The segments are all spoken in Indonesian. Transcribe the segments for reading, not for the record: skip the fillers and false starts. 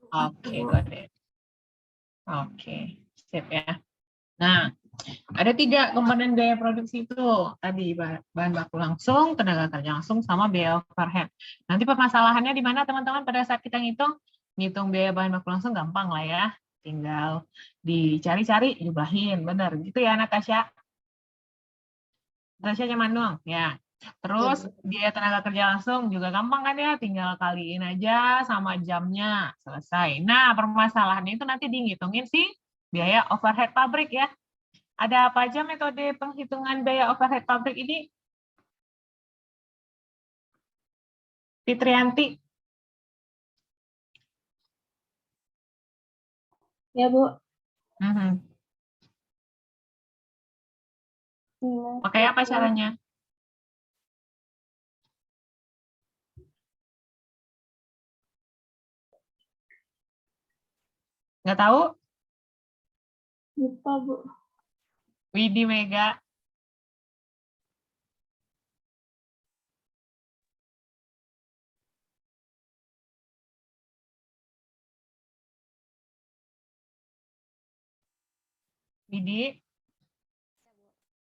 Oke, got it. Oke, sip ya. Nah, ada 3 komponen biaya produksi itu. Tadi bahan baku langsung, tenaga kerja langsung, sama biaya overhead. Nanti permasalahannya di mana teman-teman pada saat kita ngitung biaya bahan baku langsung gampang lah ya. Tinggal dicari-cari, jumlahin. Benar, gitu ya Natasha? Natasha nyaman dong? Ya. Terus biaya tenaga kerja langsung juga gampang kan ya, tinggal kaliin aja sama jamnya, selesai. Nah, permasalahannya itu nanti ngitungin sih biaya overhead pabrik ya. Ada apa aja metode penghitungan biaya overhead pabrik ini? Fitrianti. Ya, Bu. Pakai apa caranya? Nggak tahu? Lupa, Bu. Widi Mega. Widi.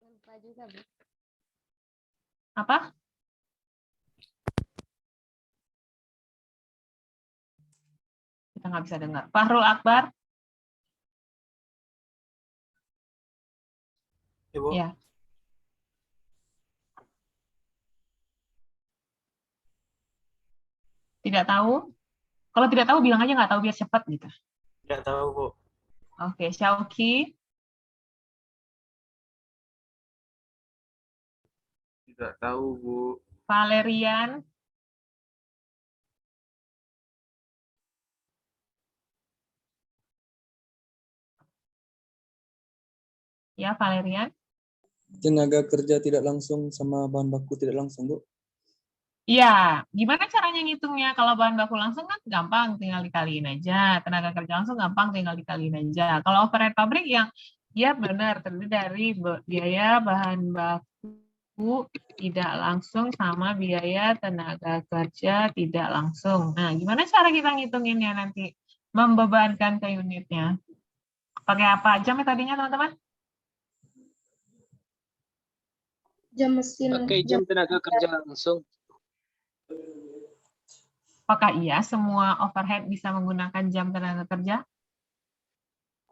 Lupa juga, Bu. Apa? Kita nggak bisa dengar. Fahrul Akbar. Ibu. Ya. Tidak tahu? Kalau tidak tahu bilang aja nggak tahu biar cepat gitu. Tidak tahu, Bu. Oke, Syauki. Tidak tahu, Bu. Valerian. Ya, Valerian. Tenaga kerja tidak langsung sama bahan baku tidak langsung, Bu. Iya, gimana caranya ngitungnya? Kalau bahan baku langsung kan gampang, tinggal dikaliin aja. Tenaga kerja langsung gampang, tinggal dikaliin aja. Kalau overhead pabrik yang, ya benar, terdiri dari biaya bahan baku tidak langsung sama biaya tenaga kerja tidak langsung. Nah, gimana cara kita ngitunginnya nanti? Membebankan ke unitnya. Pakai apa aja metodenya, teman-teman? Jam mesin. Pakai jam tenaga kerja langsung. Apakah iya semua overhead bisa menggunakan jam tenaga kerja?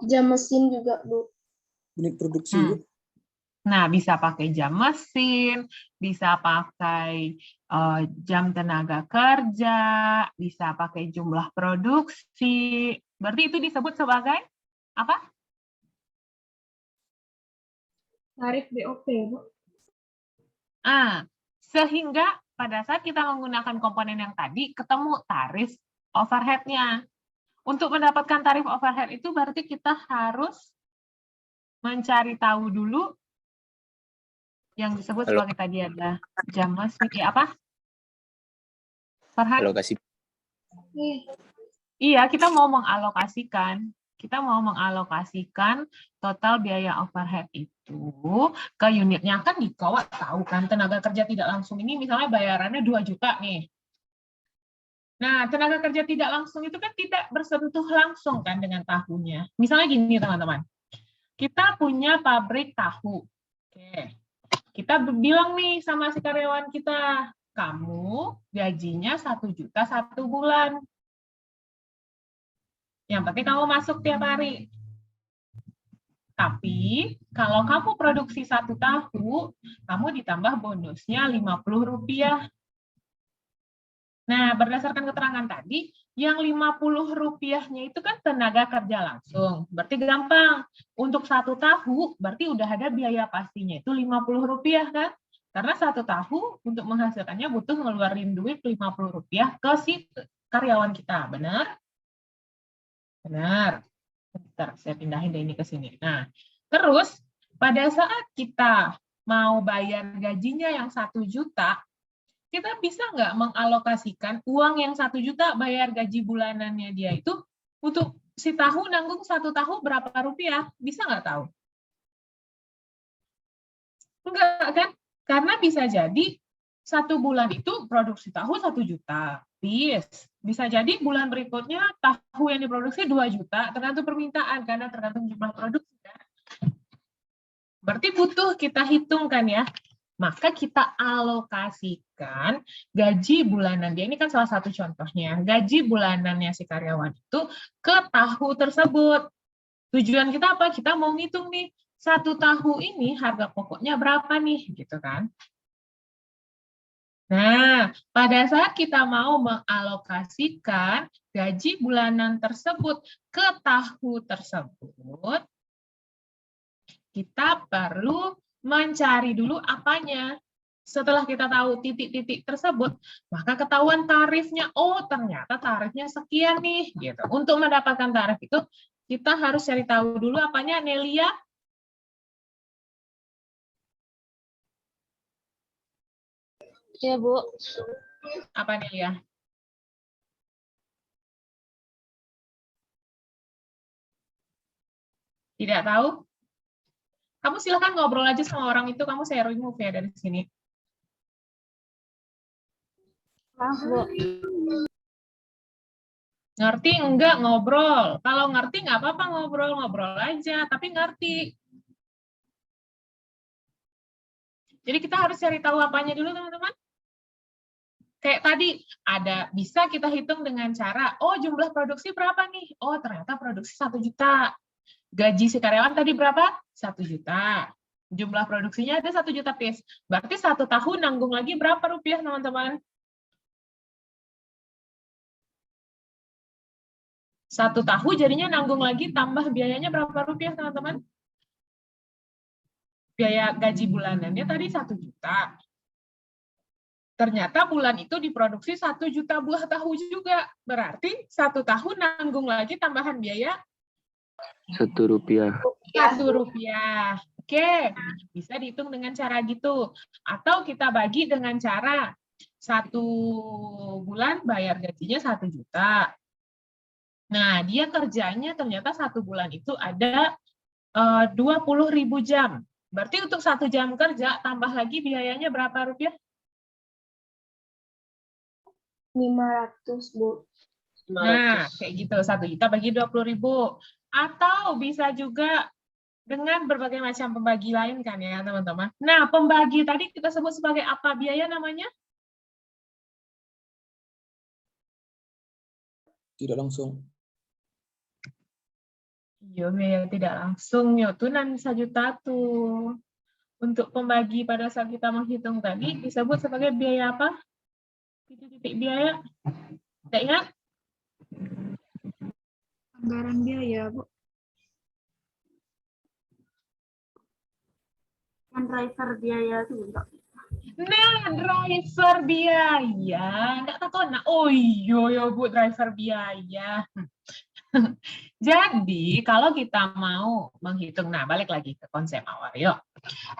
Jam mesin juga, Bu. Unit produksi, Bu. Nah, bisa pakai jam mesin, bisa pakai jam tenaga kerja, bisa pakai jumlah produksi. Berarti itu disebut sebagai apa? Tarif BOP, Bu. Sehingga pada saat kita menggunakan komponen yang tadi, ketemu tarif overhead-nya. Untuk mendapatkan tarif overhead itu berarti kita harus mencari tahu dulu yang disebut sebagai tadi ada jam mesin. Ya, apa? Farhan? Alokasi. Iya, kita mau mengalokasikan. Kita mau mengalokasikan total biaya overhead itu ke unitnya. Kan di Kawat tahu kan, tenaga kerja tidak langsung ini misalnya bayarannya 2 juta nih. Nah, tenaga kerja tidak langsung itu kan tidak bersentuh langsung kan dengan tahunya. Misalnya gini teman-teman, kita punya pabrik tahu. Oke. Kita bilang nih sama si karyawan kita, kamu gajinya 1 juta 1 bulan. Yang penting kamu masuk tiap hari. Tapi kalau kamu produksi 1 tahu, kamu ditambah bonusnya Rp50. Nah, berdasarkan keterangan tadi, yang Rp50-nya itu kan tenaga kerja langsung. Berarti gampang. Untuk 1 tahu, berarti udah ada biaya pastinya itu Rp50 kan? Karena 1 tahu untuk menghasilkannya butuh ngeluarin duit Rp50 ke si karyawan kita. Benar? Benar. Bentar, saya pindahin deh ini ke sini. Nah, terus pada saat kita mau bayar gajinya yang 1 juta, kita bisa nggak mengalokasikan uang yang 1 juta bayar gaji bulanannya dia itu untuk si tahu nanggung 1 tahu berapa rupiah? Bisa nggak tahu? Enggak kan? Karena bisa jadi 1 bulan itu produksi tahu 1 juta. habis. Bisa jadi bulan berikutnya tahu yang diproduksi 2 juta, tergantung permintaan, karena tergantung jumlah produksi. Kan? Berarti butuh kita hitungkan ya. Maka kita alokasikan gaji bulanan dia. Ini kan salah satu contohnya. Gaji bulanannya si karyawan itu ke tahu tersebut. Tujuan kita apa? Kita mau ngitung nih, 1 tahu ini harga pokoknya berapa nih, gitu kan? Nah, pada saat kita mau mengalokasikan gaji bulanan tersebut ke tahu tersebut, kita perlu mencari dulu apanya. Setelah kita tahu titik-titik tersebut, maka ketahuan tarifnya. Oh, ternyata tarifnya sekian nih. Gitu. Untuk mendapatkan tarif itu, kita harus cari tahu dulu apanya, Nelia? Ya, Bu. Apa, Nelia? Tidak tahu? Kamu silakan ngobrol aja sama orang itu, kamu saya remove ya dari sini. Maaf, Bu. Ngerti enggak ngobrol? Kalau ngerti nggak apa-apa ngobrol aja, tapi ngerti. Jadi kita harus cari tahu apanya dulu, teman-teman. Kayak tadi, bisa kita hitung dengan cara, oh jumlah produksi berapa nih? Oh ternyata produksi 1 juta. Gaji si karyawan tadi berapa? 1 juta. Jumlah produksinya ada 1 juta piece. Berarti 1 tahun nanggung lagi berapa rupiah, teman-teman? 1 tahun jadinya nanggung lagi tambah biayanya berapa rupiah, teman-teman? Biaya gaji bulanannya tadi 1 juta. Ternyata bulan itu diproduksi 1 juta buah tahu juga. Berarti 1 tahun nanggung lagi tambahan biaya Rp1. Rp1. Oke, bisa dihitung dengan cara gitu. Atau kita bagi dengan cara 1 bulan bayar gajinya 1 juta. Nah, dia kerjanya ternyata 1 bulan itu ada 20.000 jam. Berarti untuk 1 jam kerja tambah lagi biayanya berapa rupiah? 500, Bu. Nah, kayak gitu, 1 juta bagi 20.000. Atau bisa juga dengan berbagai macam pembagi lain kan ya, teman-teman. Nah, pembagi tadi kita sebut sebagai apa biaya namanya? Tidak langsung. Iya, biaya tidak langsung. Yo, tuh nan 1 juta tuh. Untuk pembagi pada saat kita menghitung tadi disebut sebagai biaya apa? Titik-titik biaya. Tidak ingat? Anggaran biaya, Bu. Kan driver biaya itu, enggak. Nah, driver biaya. Enggak tahu nah. Oh iya, Bu, driver biaya. Jadi, kalau kita mau menghitung, nah balik lagi ke konsep awal, yuk.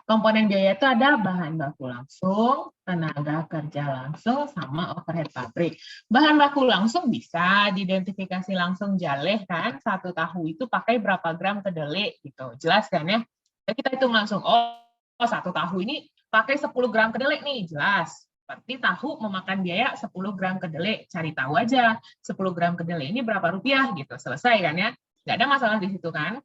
Komponen biaya itu ada bahan baku langsung, tenaga kerja langsung, sama overhead pabrik. Bahan baku langsung bisa diidentifikasi langsung jaleh kan, 1 tahu itu pakai berapa gram kedelai gitu. Jelas kan ya? Jadi kita hitung langsung, oh 1 tahu ini pakai 10 gram kedelai nih, jelas. Berarti tahu memakan biaya 10 gram kedelai. Cari tahu aja 10 gram kedelai ini berapa rupiah gitu. Selesai kan ya? Nggak ada masalah di situ kan?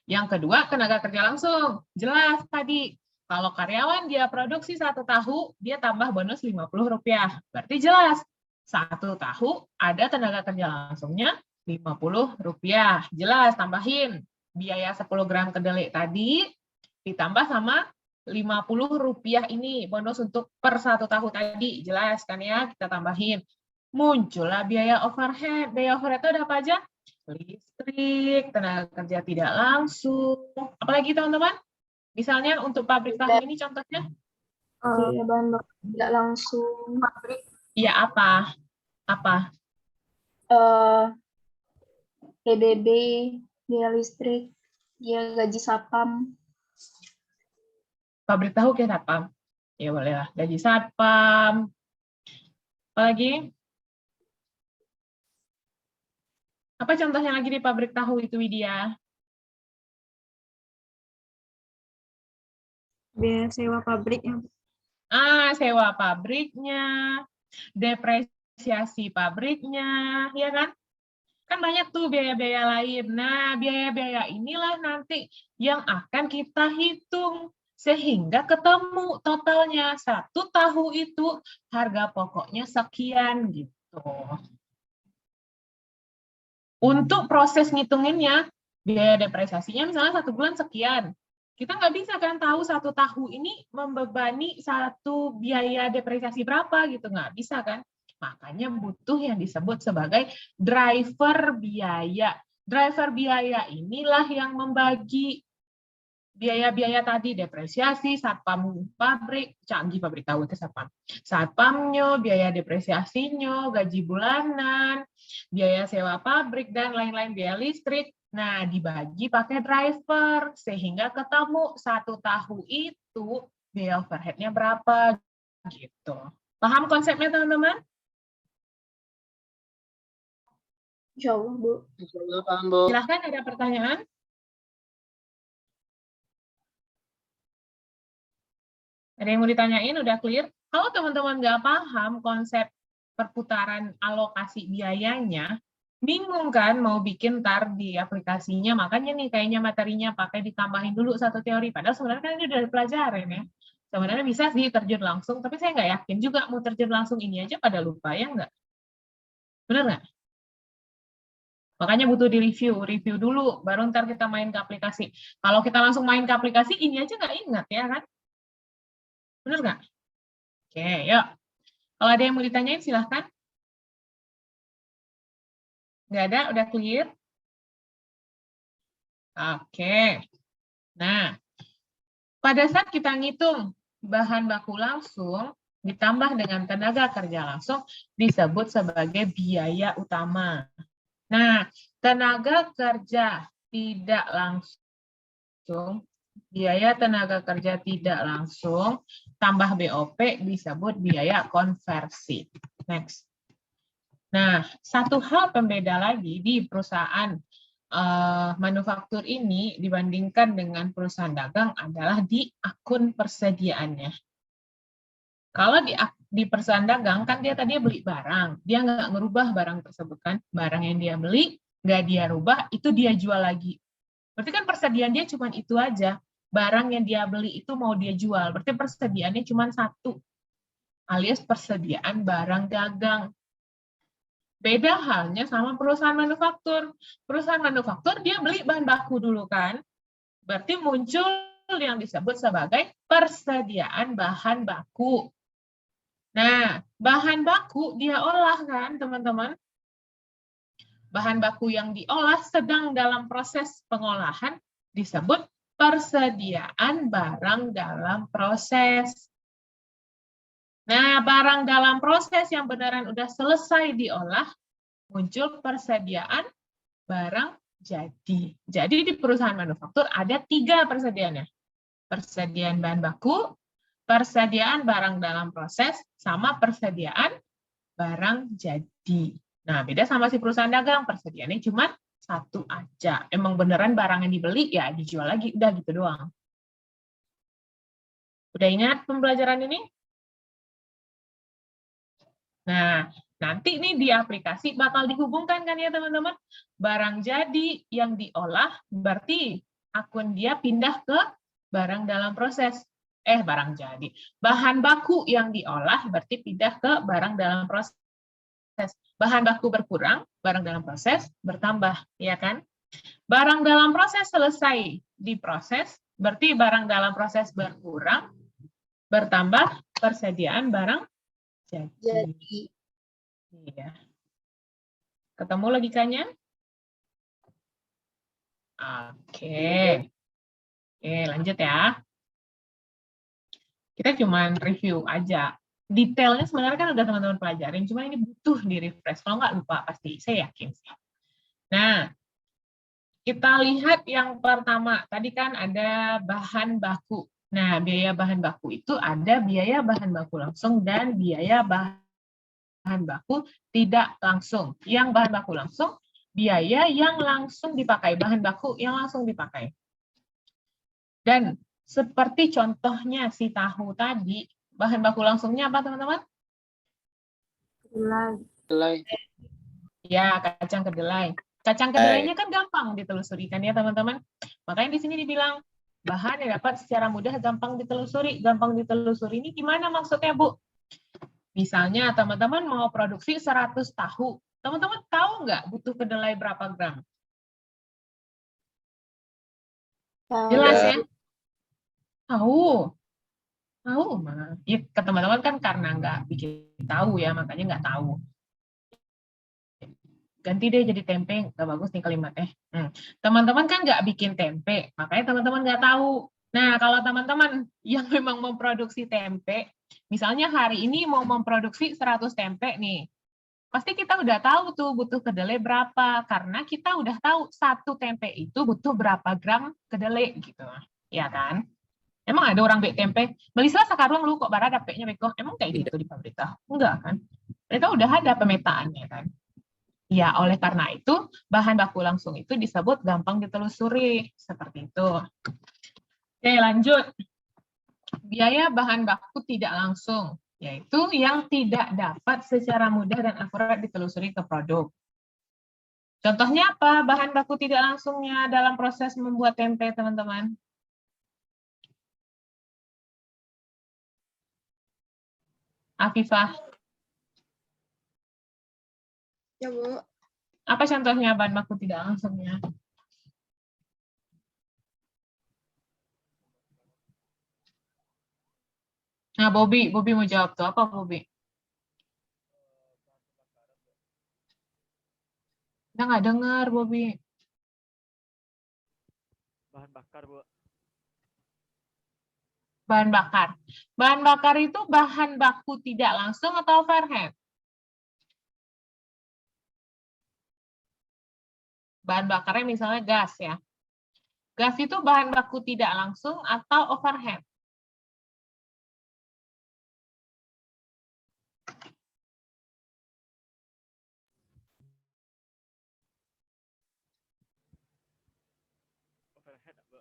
Yang kedua, tenaga kerja langsung. Jelas tadi, kalau karyawan dia produksi 1 tahu, dia tambah bonus Rp50. Berarti jelas, 1 tahu ada tenaga kerja langsungnya Rp50. Jelas, tambahin biaya 10 gram kedelai tadi, ditambah sama Rp50 ini, bonus untuk per 1 tahu tadi. Jelas kan ya, kita tambahin. Muncullah biaya overhead. Biaya overhead itu ada apa aja? Listrik, tenaga kerja tidak langsung. Apalagi teman-teman? Misalnya untuk pabrik tahu ini contohnya? Ya, bahan baku tidak langsung. Pabrik. Iya, apa? Apa? PBB, biaya listrik, biaya gaji satpam. Pabrik tahu kayak satpam? Ya bolehlah, gaji satpam. Apalagi? Apa contohnya lagi di pabrik tahu itu, Widya? Biaya sewa pabriknya. Sewa pabriknya, depresi depresiasi pabriknya, ya kan? Kan banyak tuh biaya-biaya lain. Nah, biaya-biaya inilah nanti yang akan kita hitung sehingga ketemu totalnya. 1 tahu itu harga pokoknya sekian gitu. Untuk proses ngitunginnya, biaya depresiasinya misalnya 1 bulan sekian. Kita nggak bisa kan tahu 1 tahu ini membebani 1 biaya depresiasi berapa gitu, nggak bisa kan? Makanya butuh yang disebut sebagai driver biaya. Driver biaya inilah yang membagi biaya-biaya tadi, depresiasi, satpam pabrik, canggih pabrik tahu itu satpam. Satpamnya, biaya depresiasinya, gaji bulanan, biaya sewa pabrik, dan lain-lain, biaya listrik. Nah, dibagi pakai driver, sehingga ketemu 1 tahu itu biaya overhead-nya berapa, gitu. Paham konsepnya, teman-teman? Insya Allah, Bu. Insyaallah paham, Bu. Silahkan, ada pertanyaan? Ada yang mau ditanyain? Udah clear? Kalau teman-teman nggak paham konsep perputaran alokasi biayanya, bingung kan mau bikin tar di aplikasinya, makanya nih kayaknya materinya pakai ditambahin dulu 1 teori, padahal sebenarnya kan ini udah dipelajarin ya. Sebenarnya bisa sih terjun langsung, tapi saya nggak yakin juga mau terjun langsung ini aja pada lupa, ya nggak? Bener nggak? Makanya butuh review dulu, baru ntar kita main ke aplikasi. Kalau kita langsung main ke aplikasi, ini aja nggak ingat ya kan? Bener nggak? Oke, yuk. Kalau ada yang mau ditanyain, silahkan. Nggak ada? Udah clear? Oke. Nah, pada saat kita ngitung bahan baku langsung, ditambah dengan tenaga kerja langsung, disebut sebagai biaya utama. Nah, tenaga kerja tidak langsung, biaya tenaga kerja tidak langsung, tambah BOP disebut biaya konversi. Next. Nah, satu hal pembeda lagi di perusahaan manufaktur ini dibandingkan dengan perusahaan dagang adalah di akun persediaannya. Kalau di perusahaan dagang, kan dia tadi beli barang, dia nggak ngerubah barang tersebut kan, barang yang dia beli, nggak dia rubah, itu dia jual lagi. Berarti kan persediaan dia cuma itu aja, barang yang dia beli itu mau dia jual, berarti persediaannya cuma 1, alias persediaan barang dagang. Beda halnya sama perusahaan manufaktur. Perusahaan manufaktur dia beli bahan baku dulu kan, berarti muncul yang disebut sebagai persediaan bahan baku. Nah, bahan baku dia olah kan, teman-teman. Bahan baku yang diolah sedang dalam proses pengolahan disebut persediaan barang dalam proses. Nah, barang dalam proses yang beneran udah selesai diolah, muncul persediaan barang jadi. Jadi di perusahaan manufaktur ada 3 persediaannya. Persediaan bahan baku, persediaan barang dalam proses, sama persediaan barang jadi. Nah, beda sama si perusahaan dagang, persediaannya cuma 1 aja. Emang beneran barang yang dibeli, ya dijual lagi, udah gitu doang. Udah ingat pembelajaran ini? Nah, nanti nih di aplikasi bakal dihubungkan kan ya teman-teman? Barang jadi yang diolah, berarti akun dia pindah ke barang dalam proses. Barang jadi. Bahan baku yang diolah berarti pindah ke barang dalam proses. Bahan baku berkurang, barang dalam proses bertambah, ya kan? Barang dalam proses selesai diproses, berarti barang dalam proses berkurang, bertambah persediaan barang jadi. Iya. Ketemu logikanya? Oke. Oke, lanjut ya. Kita cuma review aja. Detailnya sebenarnya kan udah teman-teman pelajarin, cuma ini butuh di-refresh. Kalau nggak lupa pasti, saya yakin sih. Nah, kita lihat yang pertama. Tadi kan ada bahan baku. Nah, biaya bahan baku itu ada biaya bahan baku langsung dan biaya bahan baku tidak langsung. Yang bahan baku langsung, biaya yang langsung dipakai, bahan baku yang langsung dipakai. Dan seperti contohnya si tahu tadi, bahan baku langsungnya apa teman-teman? Kedelai. Ya, kacang kedelai. Kacang kedelainya kan gampang ditelusuri kan ya teman-teman. Makanya di sini dibilang bahan yang dapat secara mudah gampang ditelusuri. Gampang ditelusuri ini gimana maksudnya, Bu? Misalnya teman-teman mau produksi 100 tahu. Teman-teman tahu nggak butuh kedelai berapa gram? Jelas ya? Tahu. Tahu, ya, ke teman-teman kan karena nggak bikin tahu ya, makanya nggak tahu. Ganti deh jadi tempe, nggak bagus nih kalimatnya. Teman-teman kan nggak bikin tempe, makanya teman-teman nggak tahu. Nah, kalau teman-teman yang memang memproduksi tempe, misalnya hari ini mau memproduksi 100 tempe nih, pasti kita udah tahu tuh butuh kedelai berapa, karena kita udah tahu satu tempe itu butuh berapa gram kedelai gitu, ya kan? Emang ada orang beli tempe, beli sakarung lu kok bara dapetnya beko, emang kayak gitu di pabrik? Enggak kan? Mereka udah ada pemetaannya kan? Ya, oleh karena itu, bahan baku langsung itu disebut gampang ditelusuri. Seperti itu. Oke, lanjut. Biaya bahan baku tidak langsung, yaitu yang tidak dapat secara mudah dan akurat ditelusuri ke produk. Contohnya apa? Bahan baku tidak langsungnya dalam proses membuat tempe, teman-teman. Afifah. Ya, Bu. Apa contohnya bahan baku tidak langsungnya? Nah, Bobby mau jawab tuh. Apa, Bobby? Kita nggak dengar, Bobby. Bahan bakar, Bu. Bahan bakar. Bahan bakar itu bahan baku tidak langsung atau overhead? Bahan bakarnya misalnya gas ya. Gas itu bahan baku tidak langsung atau overhead? Overhead, Bu.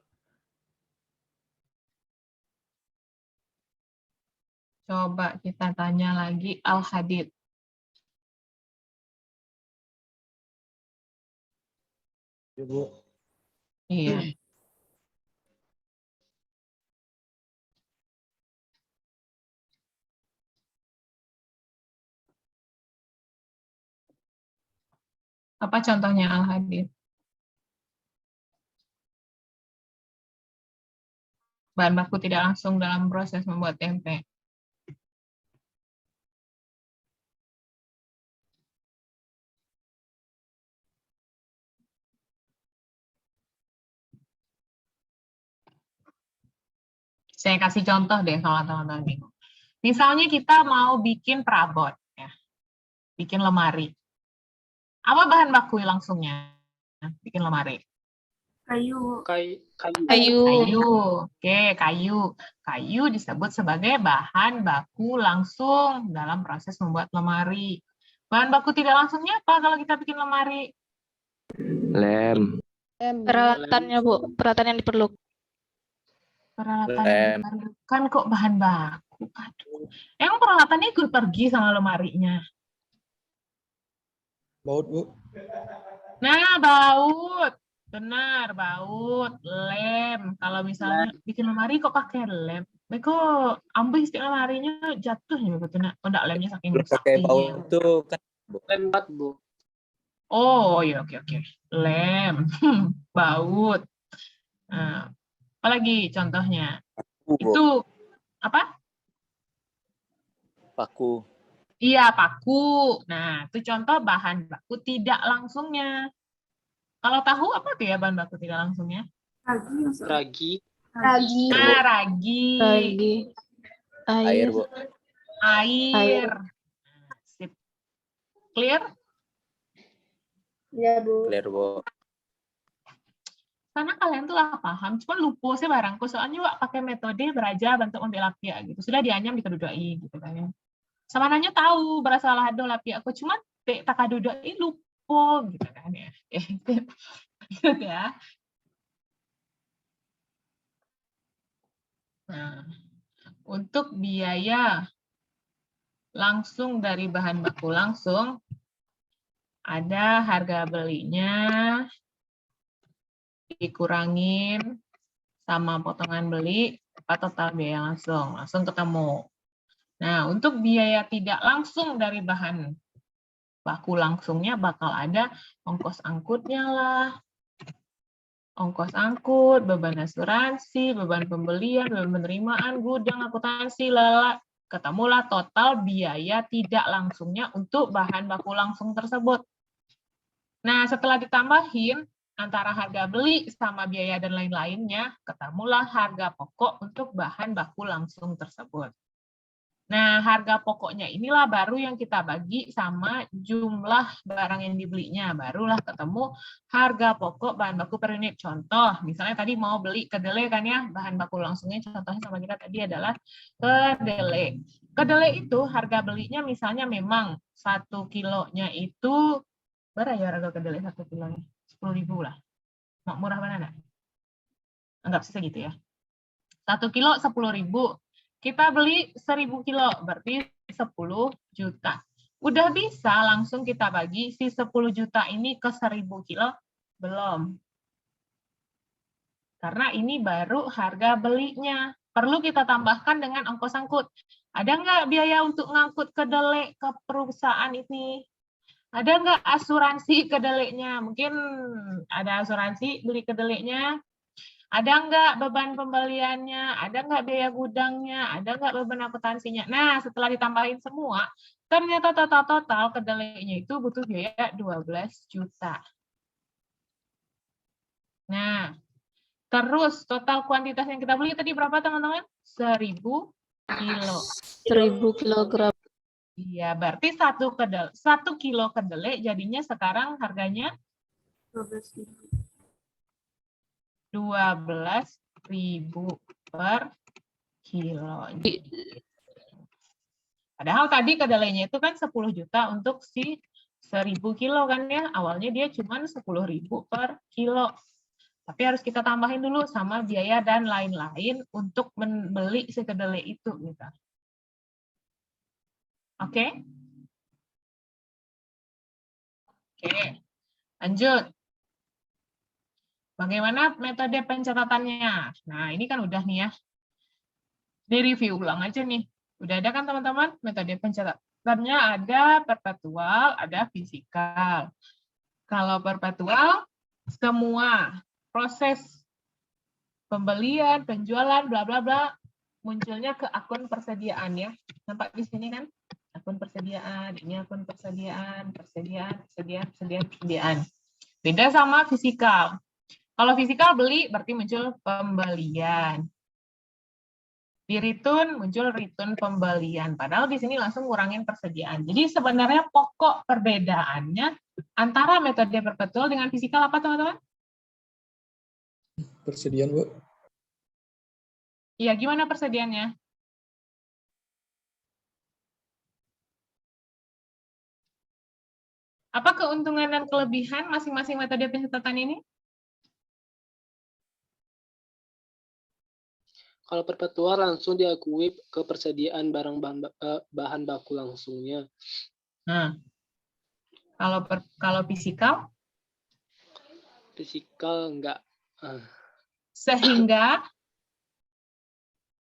Coba kita tanya lagi Al-Hadid. Ya, Bu. Iya. Apa contohnya Al-Hadid? Bahan baku tidak langsung dalam proses membuat tempe. Saya kasih contoh deh kalau teman-teman bingung. Misalnya kita mau bikin perabot, ya. Bikin lemari. Apa bahan baku langsungnya? Bikin lemari. Kayu. Kayu. Oke, kayu. Kayu disebut sebagai bahan baku langsung dalam proses membuat lemari. Bahan baku tidak langsungnya apa kalau kita bikin lemari? Lem. Peralatannya, Bu. Peralatan yang diperlukan. Peralatan yang diperlukan kok bahan baku. Aduh. Emang peralatannya ikut pergi sama lemarinya? Baut, Bu. Nah, baut. Benar, baut, lem. Kalau misalnya bikin lemari kok pakai lem? Beko ambil istilah lemarinya jatuh ya betul nak. Oh, enggak, lemnya saking Pakai saktinya. baut itu kan Lembat, Bu. Oh, iya oke. Lem, baut. Nah, apalagi contohnya? Bu. Itu apa? Paku. Iya, paku. Nah, itu contoh bahan baku tidak langsungnya. Kalau tahu apa tuh ya bahan baku tidak langsungnya? Ragi. Nah, ragi. Air, Bu. Air. Sip. Clear? Ya, Bu. Clear, Bu. Karena kalian tuh lah paham, cuma lupa sih barangku. Soalnya wak pakai metode beraja bentuk ambil lapia gitu. Sudah dianyam dikadudai gitu kan ya. Sama nanya tahu berasa lah ada lapia aku, cuma tak kadudai lupa gitu kan ya. Gitu ya. Nah, untuk biaya langsung dari bahan baku langsung, ada harga belinya dikurangin sama potongan beli atau total biaya langsung ketemu. Nah, untuk biaya tidak langsung dari bahan baku langsungnya bakal ada ongkos angkutnya lah, ongkos angkut, beban asuransi, beban pembelian, beban penerimaan, gudang, akuntansi, ketemulah total biaya tidak langsungnya untuk bahan baku langsung tersebut. Nah, setelah ditambahin antara harga beli sama biaya dan lain-lainnya, ketemulah harga pokok untuk bahan baku langsung tersebut. Nah, harga pokoknya inilah baru yang kita bagi sama jumlah barang yang dibelinya. Barulah ketemu harga pokok bahan baku per unit. Contoh, misalnya tadi mau beli kedelai kan ya, bahan baku langsungnya contohnya sama kita tadi adalah kedelai. Kedelai itu harga belinya misalnya memang 1 kilonya itu, berapa ya harga kedelai 1 kilonya? 10.000 lah. Murah mana enggak? Anggap segitu ya. 1 kilo 10.000. Kita beli 1.000 kilo, berarti 10 juta. Udah bisa langsung kita bagi si 10 juta ini ke 1.000 kilo? Belum. Karena ini baru harga belinya. Perlu kita tambahkan dengan ongkos angkut. Ada nggak biaya untuk ngangkut kedelai ke perusahaan ini? Ada nggak asuransi kedelainya? Mungkin ada asuransi beli kedelainya. Ada nggak beban pembeliannya? Ada nggak biaya gudangnya? Ada nggak beban akuntansinya? Nah, setelah ditambahin semua, ternyata total kedelainya itu butuh biaya 12 juta. Nah, terus total kuantitas yang kita beli tadi berapa teman-teman? 1.000 kilo. 1.000 kilogram. Iya, berarti 1 kilo kedelai jadinya sekarang harganya 12.000 per kilo. Padahal tadi kedelainya itu kan 10 juta untuk si 1.000 kilo kan ya. Awalnya dia cuma 10.000 per kilo. Tapi harus kita tambahin dulu sama biaya dan lain-lain untuk membeli si kedelai itu. Gitu. Oke? Oke, lanjut. Bagaimana metode pencatatannya? Nah, ini kan udah nih ya. Di-review ulang aja nih. Udah ada kan teman-teman? Metode pencatatannya ada perpetual, ada fisikal. Kalau perpetual, semua proses pembelian, penjualan, bla bla bla, munculnya ke akun persediaan ya. Nampak di sini kan? Akun persediaan, ini akun persediaan. Beda sama fisikal. Kalau fisikal beli berarti muncul pembelian. Di return muncul return pembelian. Padahal di sini langsung ngurangin persediaan. Jadi sebenarnya pokok perbedaannya antara metode perpetual dengan fisikal apa teman-teman? Persediaan, Bu. Iya, gimana persediaannya? Apa keuntungan dan kelebihan masing-masing metode pencatatan ini? Kalau perpetual langsung diakui ke persediaan bahan baku langsungnya. Nah, kalau fisikal? Fisikal enggak. Sehingga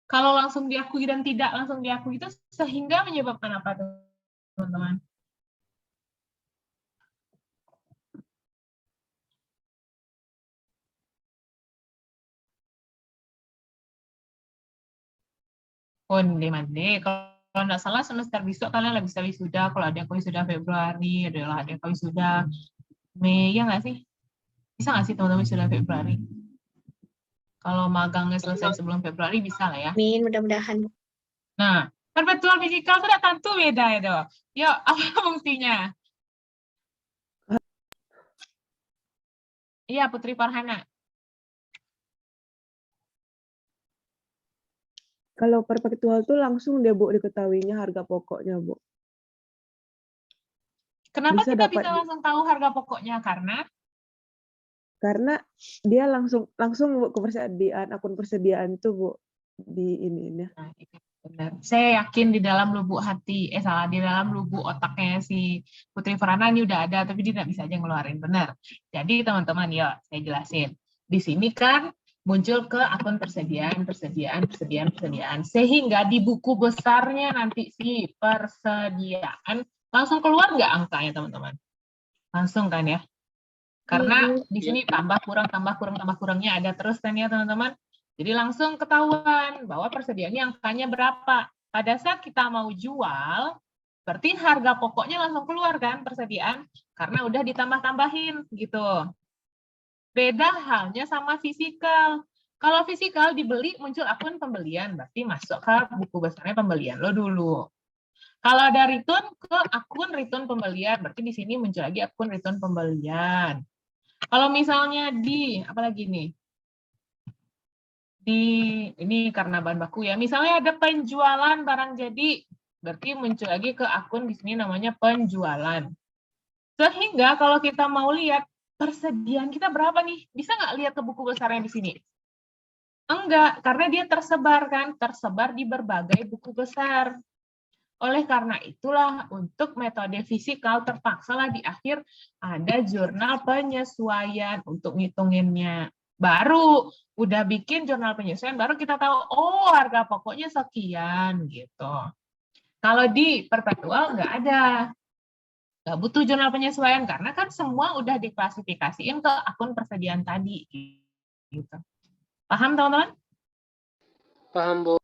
kalau langsung diakui dan tidak langsung diakui itu sehingga menyebabkan apa teman-teman? Onde-mande. Kalau nggak salah semester besok kalian bisa wisuda. Kalau ada yang wisuda Februari, adalah ada yang wisuda Mei, ya nggak sih? Bisa nggak sih teman-teman wisuda Februari? Kalau magangnya selesai sebelum Februari bisa lah ya. Amin, mudah-mudahan. Nah, perpetual fisikal sudah tentu beda itu. Yuk, apa fungsinya? Iya, Putri Farhana. Kalau perpetual tuh langsung dia, Bu, diketahuinya harga pokoknya, Bu. Kenapa Bisa kita dapat bisa langsung tahu harga pokoknya? Karena dia langsung Bu, ke persediaan, akun persediaan tuh, Bu, di ini. Nah, Benar. Saya yakin di dalam lubuk hati, di dalam lubuk otaknya si Putri Farhana ini udah ada, tapi dia tidak bisa aja ngeluarin. Benar. Jadi teman-teman, ya saya jelasin. Di sini kan muncul ke akun persediaan. Sehingga di buku besarnya nanti si persediaan, langsung keluar nggak angkanya teman-teman? Langsung kan ya? Karena di sini tambah kurangnya ada terus kan ya teman-teman? Jadi langsung ketahuan bahwa persediaannya angkanya berapa. Pada saat kita mau jual, berarti harga pokoknya langsung keluar kan persediaan, karena udah ditambah-tambahin gitu. Beda halnya sama fisikal. Kalau fisikal dibeli muncul akun pembelian, berarti masuk ke buku besarnya pembelian lo dulu. Kalau ada return ke akun return pembelian, berarti di sini muncul lagi akun return pembelian. Kalau misalnya di apalagi nih? Ini karena bahan baku ya. Misalnya ada penjualan barang jadi, berarti muncul lagi ke akun di sini namanya penjualan. Sehingga kalau kita mau lihat persediaan kita berapa nih, bisa nggak lihat ke buku besarnya di sini? Enggak, karena dia tersebar kan, tersebar di berbagai buku besar. Oleh karena itulah untuk metode fisikal terpaksalah di akhir ada jurnal penyesuaian untuk ngitunginnya. Baru udah bikin jurnal penyesuaian, baru kita tahu, oh harga pokoknya sekian gitu. Kalau di perpetual nggak ada. Nggak butuh jurnal penyesuaian, karena kan semua udah diklasifikasiin ke akun persediaan tadi. Gitu. Paham teman-teman? Paham, Bu.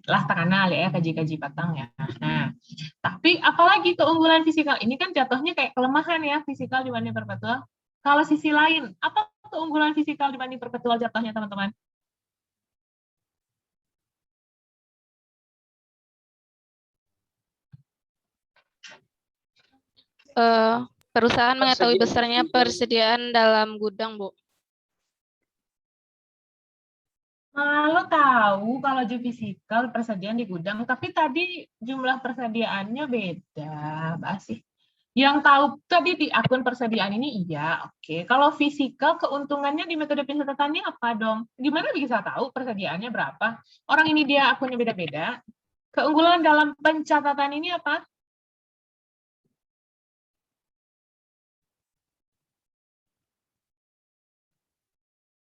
Lah kanal ya, kaji-kaji patang ya. Nah, tapi apalagi keunggulan fisikal? Ini kan jatuhnya kayak kelemahan ya, fisikal dibanding perpetual. Kalau sisi lain, apa keunggulan fisikal dibanding perpetual jatuhnya teman-teman? Perusahaan mengetahui Persediaan besarnya gudang. persediaan dalam gudang, Bu. Lo tahu kalau di fisikal persediaan di gudang, tapi tadi jumlah persediaannya beda, Mbak sih. Yang tahu tadi di akun persediaan ini iya, oke. Kalau fisikal keuntungannya di metode pencatatannya apa dong? Gimana bisa tahu persediaannya berapa? Orang ini dia akunnya beda-beda. Keunggulan dalam pencatatan ini apa?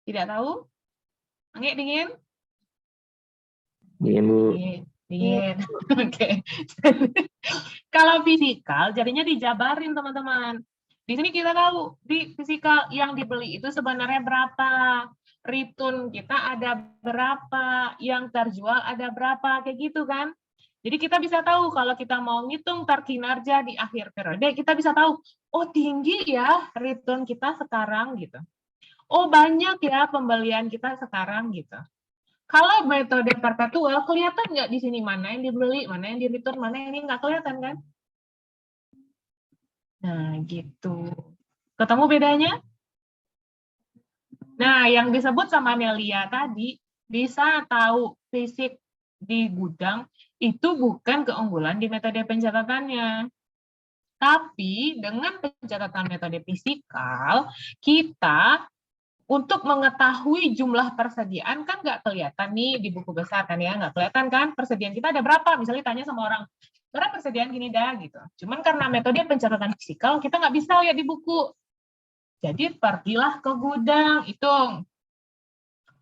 Tidak tahu? Angge dingin? Dingin, Bu. Dingin. Oke. Kalau fisikal jadinya dijabarin teman-teman. Di sini kita tahu di fisikal yang dibeli itu sebenarnya berapa, return kita ada berapa, yang terjual ada berapa, kayak gitu kan. Jadi kita bisa tahu kalau kita mau ngitung kinerja di akhir periode, kita bisa tahu, oh tinggi ya return kita sekarang gitu. Oh banyak ya pembelian kita sekarang gitu. Kalau metode perpetual, kelihatan nggak di sini mana yang dibeli, mana yang di return, mana yang ini nggak kelihatan kan? Nah, gitu. Ketemu bedanya? Nah, yang disebut sama Nelia tadi, bisa tahu fisik di gudang, itu bukan keunggulan di metode pencatatannya. Tapi dengan pencatatan metode fisikal, kita untuk mengetahui jumlah persediaan kan nggak kelihatan nih di buku besar kan ya, nggak kelihatan kan persediaan kita ada berapa, misalnya tanya sama orang, berapa persediaan gini dah gitu. Cuman karena metode pencatatan fisikal kita nggak bisa lihat di buku, jadi pergilah ke gudang, hitung.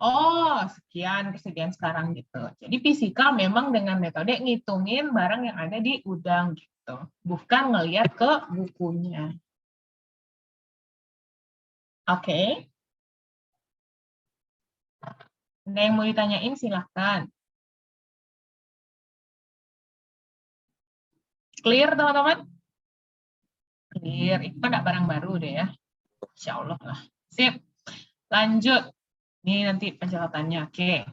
Oh sekian persediaan sekarang gitu. Jadi fisikal memang dengan metode ngitungin barang yang ada di gudang gitu, bukan ngelihat ke bukunya. Oke. Ada yang mau ditanyain silahkan. Clear teman-teman? Clear. Itu kan barang baru deh ya. Insya Allah lah. Sip. Lanjut. Ini nanti pencatatannya. Oke.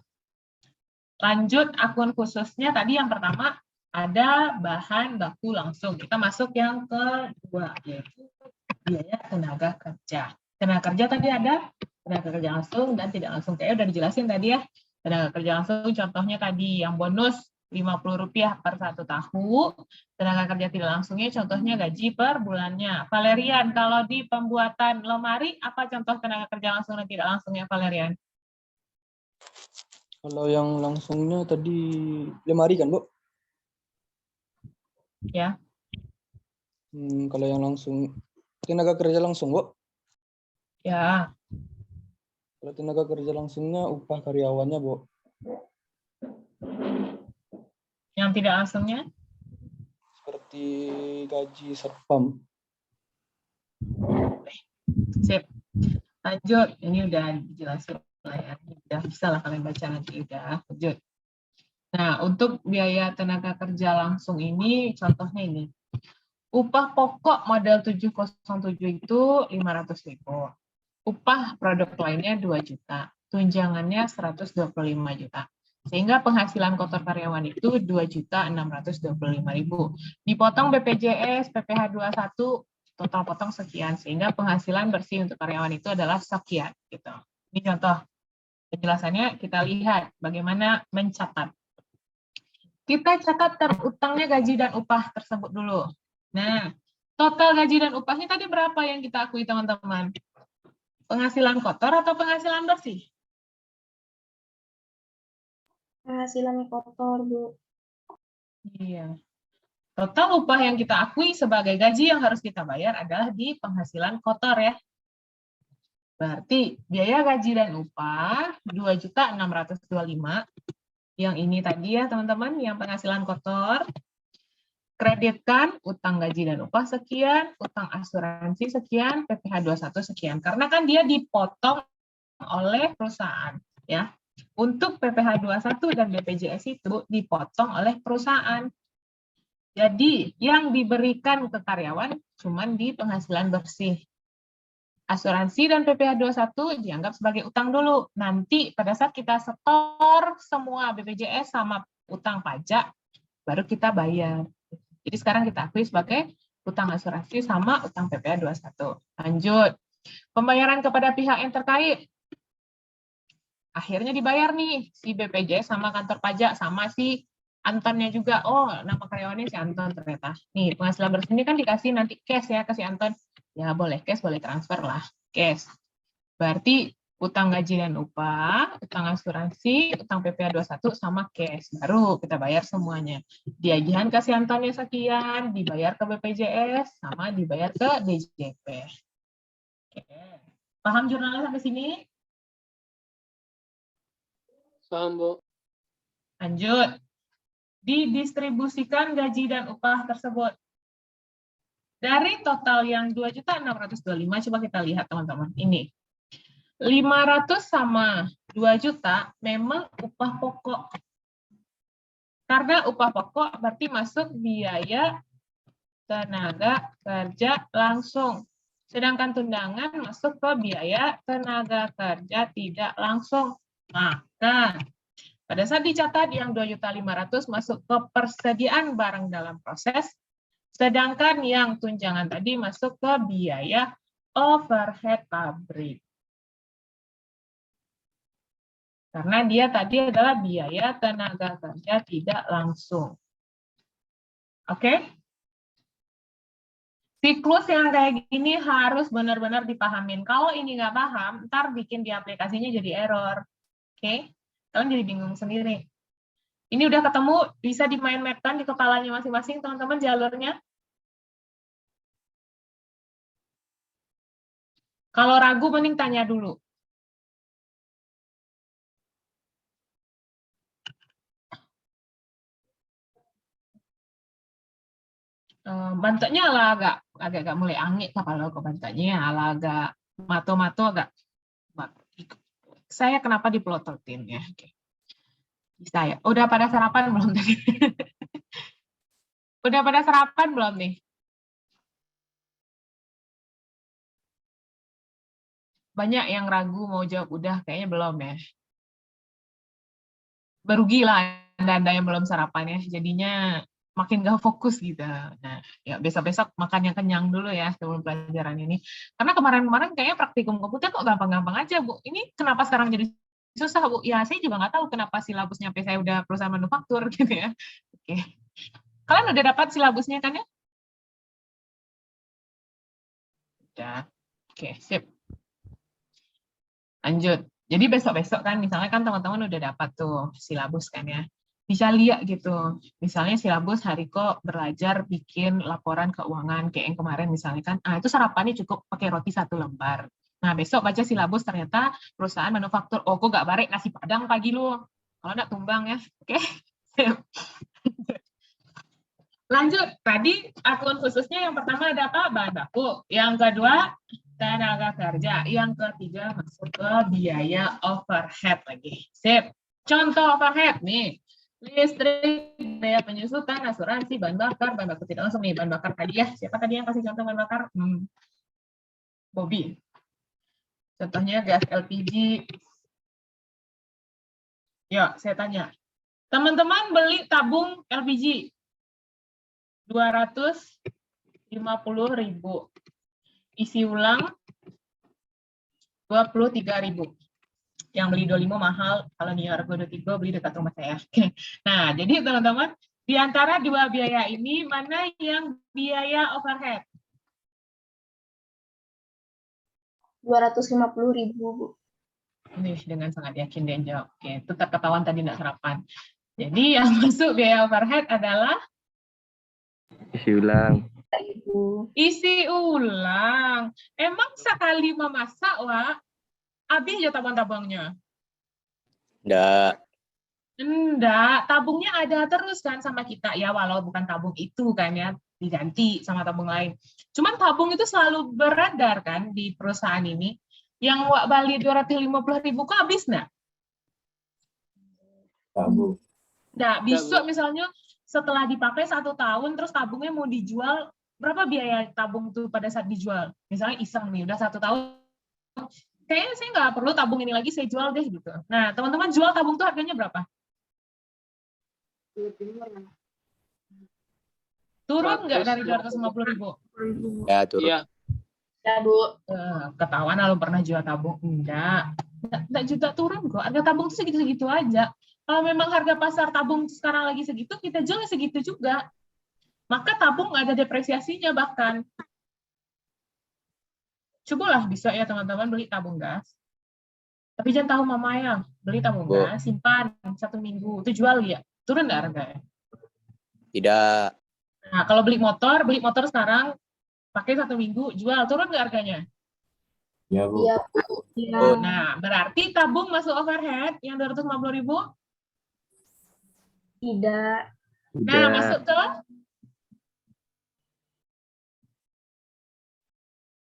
Lanjut akun khususnya tadi yang pertama ada bahan baku langsung. Kita masuk yang kedua yaitu biaya tenaga kerja. Tenaga kerja tadi ada tenaga kerja langsung dan tidak langsung. Kayak udah dijelasin tadi ya. Tenaga kerja langsung contohnya tadi yang bonus Rp50 per 1 tahu. Tenaga kerja tidak langsungnya contohnya gaji per bulannya. Valerian, kalau di pembuatan lemari, apa contoh tenaga kerja langsung dan tidak langsungnya Valerian? Kalau yang langsungnya tadi 5 hari kan, Bu? Ya. Kalau yang langsung tenaga kerja langsung, Bu. Ya, Kalau tenaga kerja langsungnya upah karyawannya, Bu. yang tidak langsungnya. Seperti gaji satpam. Sip. Lanjut. Ini udah dijelasin lah ya. Udah bisa lah kalian baca nanti. Udah. Lanjut. Nah, untuk biaya tenaga kerja langsung ini, contohnya ini. Upah pokok model 707 itu 500.000. Upah produk lainnya 2 juta. Tunjangannya 125 juta. Sehingga penghasilan kotor karyawan itu 2.625.000. Dipotong BPJS, PPh 21, total potong sekian. Sehingga penghasilan bersih untuk karyawan itu adalah sekian. Gitu. Ini contoh. Penjelasannya kita lihat bagaimana mencatat. Kita catat terutangnya gaji dan upah tersebut dulu. Nah, total gaji dan upahnya tadi berapa yang kita akui, teman-teman? Penghasilan kotor atau penghasilan bersih? Penghasilan kotor, Bu. Iya. Total upah yang kita akui sebagai gaji yang harus kita bayar adalah di penghasilan kotor ya. Berarti biaya gaji dan upah 2.625.000. Yang ini tadi ya teman-teman, yang penghasilan kotor. Kreditkan utang gaji dan upah sekian, utang asuransi sekian, PPh 21 sekian. Karena kan dia dipotong oleh perusahaan ya. Untuk PPh 21 dan BPJS itu dipotong oleh perusahaan. Jadi yang diberikan ke karyawan cuman di penghasilan bersih. Asuransi dan PPh 21 dianggap sebagai utang dulu. Nanti pada saat kita setor semua BPJS sama utang pajak, baru kita bayar. Jadi sekarang kita akui sebagai utang asuransi sama utang PPh 21. Lanjut. Pembayaran kepada pihak yang terkait. Akhirnya dibayar nih si BPJS sama kantor pajak sama si Antonnya juga. Oh, nama karyawannya si Anton ternyata. Nih, penghasilan bersih ini kan dikasih nanti cash ya ke si Anton. Ya, boleh cash, boleh transfer lah. Cash. Berarti utang gaji dan upah, utang asuransi, utang PPh 21 sama cash. Baru kita bayar semuanya. Diagihan ke si Antonnya sekian, dibayar ke BPJS, sama dibayar ke DJP. Oke. Paham jurnalnya sampai sini? Paham, Bu. Lanjut. Didistribusikan gaji dan upah tersebut. Dari total yang 2.625.000, coba kita lihat teman-teman. Ini. 500 sama 2 juta memang upah pokok. Karena upah pokok berarti masuk biaya tenaga kerja langsung. Sedangkan tunjangan masuk ke biaya tenaga kerja tidak langsung. Maka pada saat dicatat yang 2.500.000 masuk ke persediaan barang dalam proses, sedangkan yang tunjangan tadi masuk ke biaya overhead pabrik. Karena dia tadi adalah biaya tenaga kerja tidak langsung. Oke? Siklus yang kayak gini harus benar-benar dipahamin. Kalau ini nggak paham, ntar bikin di aplikasinya jadi error. Oke? Kalian jadi bingung sendiri. Ini udah ketemu, bisa dimain-mapkan di kepalanya masing-masing, teman-teman, jalurnya. Kalau ragu, mending tanya dulu. Banteknya lah agak mulai angin kalau ke banteknya ala agak mato-mato agak. Saya kenapa dipelototin ya? Oke. Bisa ya. Udah pada sarapan belum tadi? Udah pada sarapan belum nih? Banyak yang ragu mau jawab udah, kayaknya belum ya. Berugi lah Anda yang belum sarapan ya. Jadinya makin gak fokus gitu. Nah, ya besok-besok makan yang kenyang dulu ya sebelum pelajaran ini. Karena kemarin-kemarin kayaknya praktikum komputer kok gampang-gampang aja, Bu. Ini kenapa sekarang jadi susah, Bu? Ya, saya juga nggak tahu kenapa silabusnya sampai saya udah perusahaan manufaktur gitu ya. Oke. Kalian udah dapat silabusnya kan ya? Udah. Oke, sip. Lanjut. Jadi besok-besok kan, misalnya kan teman-teman udah dapat tuh silabus kan ya. Bisa lihat gitu. Misalnya silabus Hariko belajar bikin laporan keuangan kayak yang kemarin misalnya kan. Itu sarapannya cukup pakai roti 1 lembar. Nah, besok baca silabus ternyata perusahaan manufaktur, kok gak barek nasi padang pagi lu. Kalau enggak tumbang ya. Oke. Lanjut, tadi akun khususnya yang pertama ada apa? Bahan baku. Yang kedua, tenaga kerja. Yang ketiga, masuk ke biaya overhead lagi. Sip. Contoh overhead nih. Listrik, biaya penyusutan, asuransi, bahan bakar tidak langsung nih. Bahan bakar tadi ya. Siapa tadi yang kasih contoh bahan bakar? Bobby. Contohnya gas LPG. Ya, saya tanya. Teman-teman beli tabung LPG 250.000. Isi ulang 23.000. Yang beli 25 mahal, kalau New York 23 beli dekat rumah saya. Nah, jadi teman-teman, di antara dua biaya ini mana yang biaya overhead? 250.000, Bu. Nih, dengan sangat yakin dia jawab. Oke, itu ketahuan tadi nggak sarapan. Jadi yang masuk biaya overhead adalah Isi ulang. isi ulang. Emang sekali memasak, Wak, habis ya tabung-tabungnya? Enggak, tabungnya ada terus kan sama kita. Ya, walau bukan tabung itu kan ya, diganti sama tabung lain. Cuman tabung itu selalu beredar kan di perusahaan ini. Yang Wak bali 250.000 kok habis nggak? Nggak, besok misalnya setelah dipakai 1 tahun, terus tabungnya mau dijual, berapa biaya tabung itu pada saat dijual? Misalnya iseng nih, udah 1 tahun, kayaknya saya nggak perlu tabung ini lagi, saya jual deh gitu. Nah, teman-teman jual tabung itu harganya berapa? Turun nggak dari 250.000? Ya, turun. Iya. Ya, Bu. Ketahuan kalau pernah jual tabung. Enggak juga turun kok. Harga tabung itu segitu-segitu aja. Kalau memang harga pasar tabung sekarang lagi segitu, kita jual segitu juga. Maka tabung nggak ada depresiasinya bahkan. Cobalah bisa ya teman-teman beli tabung gas. Tapi jangan tahu mama ya, beli tabung gas, simpan 1 minggu, itu jual ya. Turun nggak harganya? Tidak. Nah, kalau beli motor sekarang pakai 1 minggu, jual, turun nggak harganya? Ya, Bu. Iya, Bu. Iya. Nah, berarti tabung masuk overhead yang 250.000? Tidak. Nah, masuk ke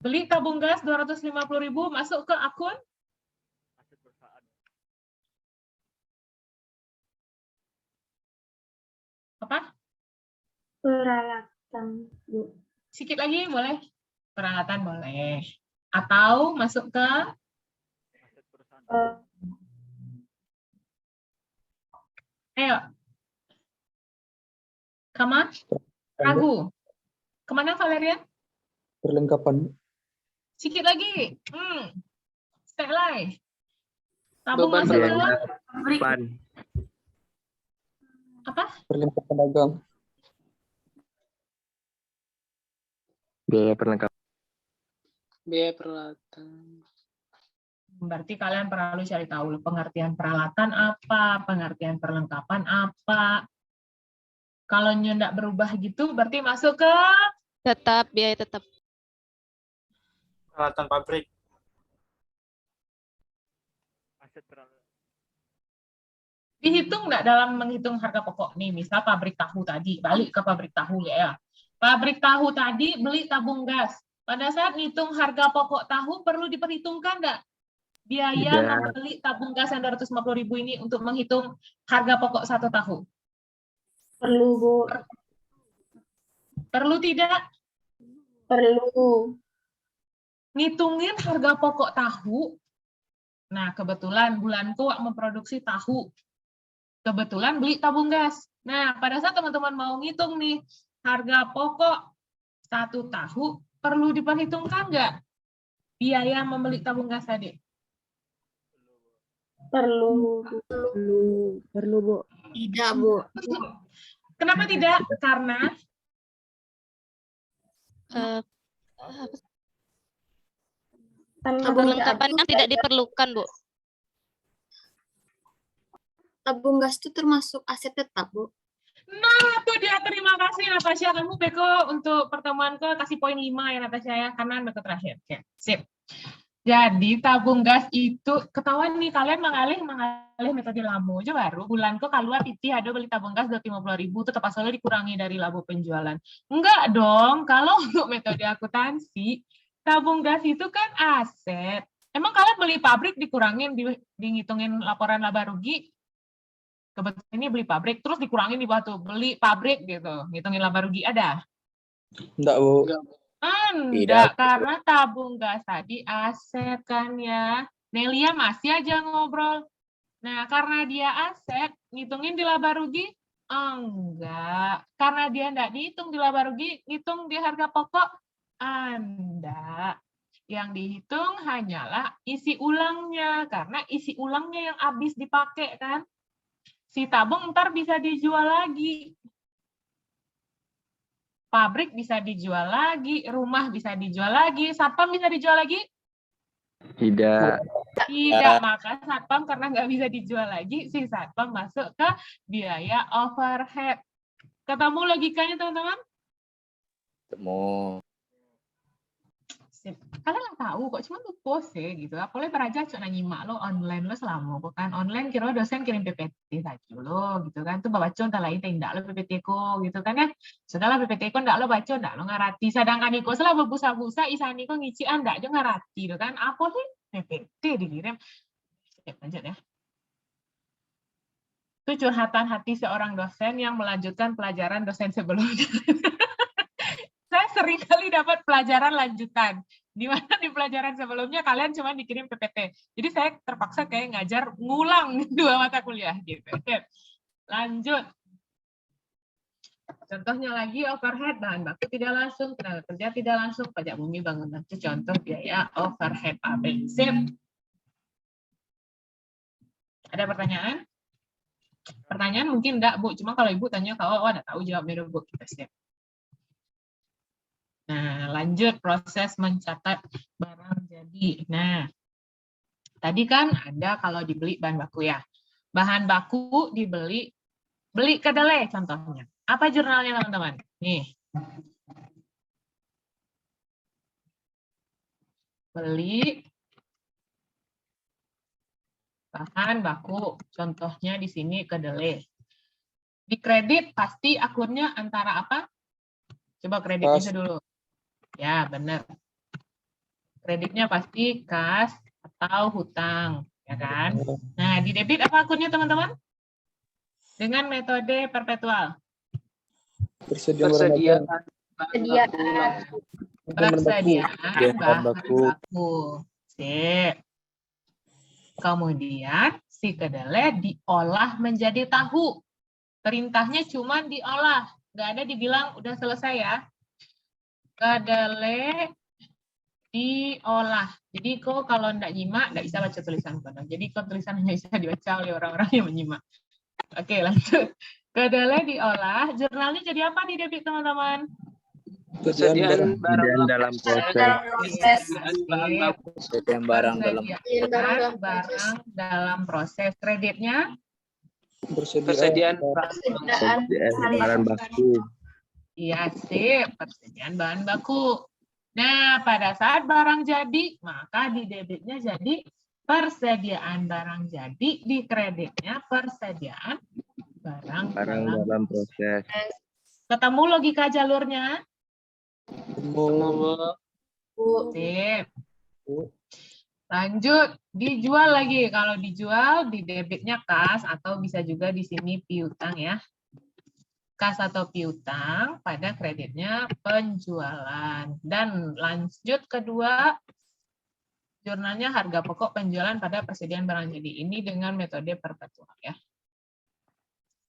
beli tabung gas 250.000 masuk ke akun apa? Peralatan, Bu. Sedikit lagi boleh? Peralatan boleh. Atau masuk ke ayo. Kemana? Ragu. Kemana Valerian? Perlengkapan. Sedikit lagi. Stay live. Tabung Beban masuk ke Pan. apa? Perlengkapan dagang. Biaya perlengkapan. Biaya peralatan. Berarti kalian perlu cari tahu pengertian peralatan apa, pengertian perlengkapan apa. Kalau nyendak berubah gitu, berarti masuk ke Tetap, biaya tetap. Peralatan pabrik. dihitung nggak dalam menghitung harga pokok nih. Misal pabrik tahu tadi, balik ke pabrik tahu ya. Pabrik tahu tadi beli tabung gas. Pada saat ngitung harga pokok tahu perlu diperhitungkan nggak? Biaya membeli tabung gas yang 250.000 ini untuk menghitung harga pokok 1 tahu. Perlu, Bu. Perlu tidak? Perlu. Ngitungin harga pokok tahu. Nah, kebetulan bulanku memproduksi tahu. Kebetulan beli tabung gas. Nah, pada saat teman-teman mau ngitung nih, harga pokok 1 tahu, perlu diperhitungkan nggak biaya membeli tabung gas tadi? Perlu. Perlu, Bu. Tidak, Bu. Kenapa tidak? Karena Kan perlengkapannya tidak diperlukan, Bu. tabung gas itu termasuk aset tetap, Bu? Nah, itu dia. Terima kasih Natasha. Kamu Beko untuk pertemuan kasih poin 5 ya Natasha ya, karena Beko terakhir. Oke, sip. Jadi tabung gas itu ketahuan nih kalian mengalih metode lamo aja baru bulan kok keluar piti ada beli tabung gas 250.000 itu tepat salah dikurangi dari labo penjualan. Enggak dong, kalau untuk metode akuntansi tabung gas itu kan aset. Emang kalian beli pabrik dikurangin ngitungin laporan laba rugi? Kebetulan ini beli pabrik terus dikurangin di bawah tuh beli pabrik gitu ngitungin laba rugi ada? Enggak, Bu. Enggak, karena tabung gas tadi aset kan ya. Nelia masih aja ngobrol. Nah, karena dia aset, ngitungin di laba rugi? Enggak. Karena dia enggak dihitung di laba rugi, ngitung di harga pokok? Enggak. Yang dihitung hanyalah isi ulangnya. Karena isi ulangnya yang habis dipakai kan. Si tabung ntar bisa dijual lagi. Pabrik bisa dijual lagi, rumah bisa dijual lagi, satpam bisa dijual lagi? Tidak. Tidak, maka satpam karena nggak bisa dijual lagi, si satpam masuk ke biaya overhead. Ketemu logikanya teman-teman? Temu. Kalian nggak tahu kok, cuma lu post ya gitu. Apalagi peraja cuma nyimak lo online lo selama kok kan online kira dosen kirim PPT saja lo gitu kan. Tuh baca contoh lain tidak lo PPT ko gitu kan ya. Segala PPT ko ndak lo baca ndak lo ngarati. Sedangkan iko selah berbusa-busa isani ko ngician ndak jo ngarati lo kan. Apa sih PPT dikirim? Lanjut ya. Itu curhatan hati seorang dosen yang melanjutkan pelajaran dosen sebelumnya. Saya sering kali dapat pelajaran lanjutan. Di mana di pelajaran sebelumnya kalian cuma dikirim PPT. Jadi saya terpaksa kayak ngajar ngulang 2 mata kuliah gitu. Oke. Lanjut. Contohnya lagi overhead, bahan baku tidak langsung, tenaga kerja tidak langsung, pajak bumi bangunan. Itu contoh biaya overhead pabrik. Sip. Ada pertanyaan? Pertanyaan mungkin enggak, Bu. Cuma kalau Ibu tanya, kalau enggak tahu jawabnya dulu, Bu. Kita sip. Nah, lanjut proses mencatat barang jadi. Nah, tadi kan ada kalau dibeli bahan baku ya. Bahan baku beli kedelai contohnya. Apa jurnalnya teman-teman? Nih. Beli bahan baku. Contohnya di sini kedelai. Di kredit pasti akunnya antara apa? Coba kreditnya dulu. Ya, benar. Kreditnya pasti kas atau hutang, ya kan? Nah, di debit apa akunnya, teman-teman? Dengan metode perpetual. Persediaan bahan baku. Sip. Kemudian si kedelai diolah menjadi tahu. Perintahnya cuma diolah, nggak ada dibilang udah selesai ya. Kedelai diolah. Jadi kok kalau enggak nyimak, enggak bisa baca tulisan kono. Jadi kok tulisan hanya bisa dibaca oleh orang-orang yang menyimak. Oke, lanjut. Kedelai diolah, jurnalnya jadi apa di debit, teman-teman? persediaan Persediaan dalam proses. Persediaan Barang dalam dalam proses. Kreditnya? persediaan bahan baku. Iya, sip. Persediaan bahan baku. Nah, pada saat barang jadi, maka di debitnya jadi persediaan barang jadi, di kreditnya persediaan barang dalam proses. Ketemu logika jalurnya? Sip. Lanjut, dijual lagi. Kalau dijual, di debitnya kas, atau bisa juga di sini piutang ya. Kas atau piutang, pada kreditnya penjualan. Dan lanjut kedua, jurnalnya harga pokok penjualan pada persediaan barang jadi. Ini dengan metode perpetual ya.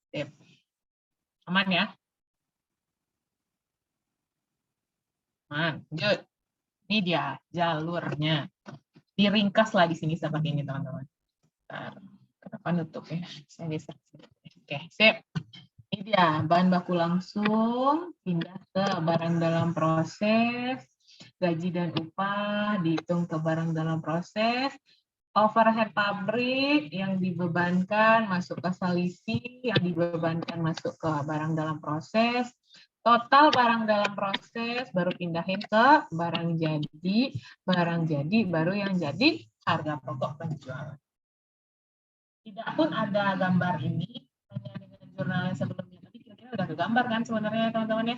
Sip. Aman ya? Aman. Lanjut. Ini dia jalurnya. Diringkaslah di sini seperti ini, teman-teman. Kenapa nutup ya? Saya geser. Oke, sip. Ini dia, bahan baku langsung, pindah ke barang dalam proses, gaji dan upah, dihitung ke barang dalam proses, overhead pabrik yang dibebankan masuk ke selisih, yang dibebankan masuk ke barang dalam proses, total barang dalam proses baru pindahin ke barang jadi baru yang jadi harga pokok penjualan. Tidak pun ada gambar ini, hanya dengan jurnal yang sebelumnya tadi kira-kira udah kegambar kan sebenarnya teman-teman ya?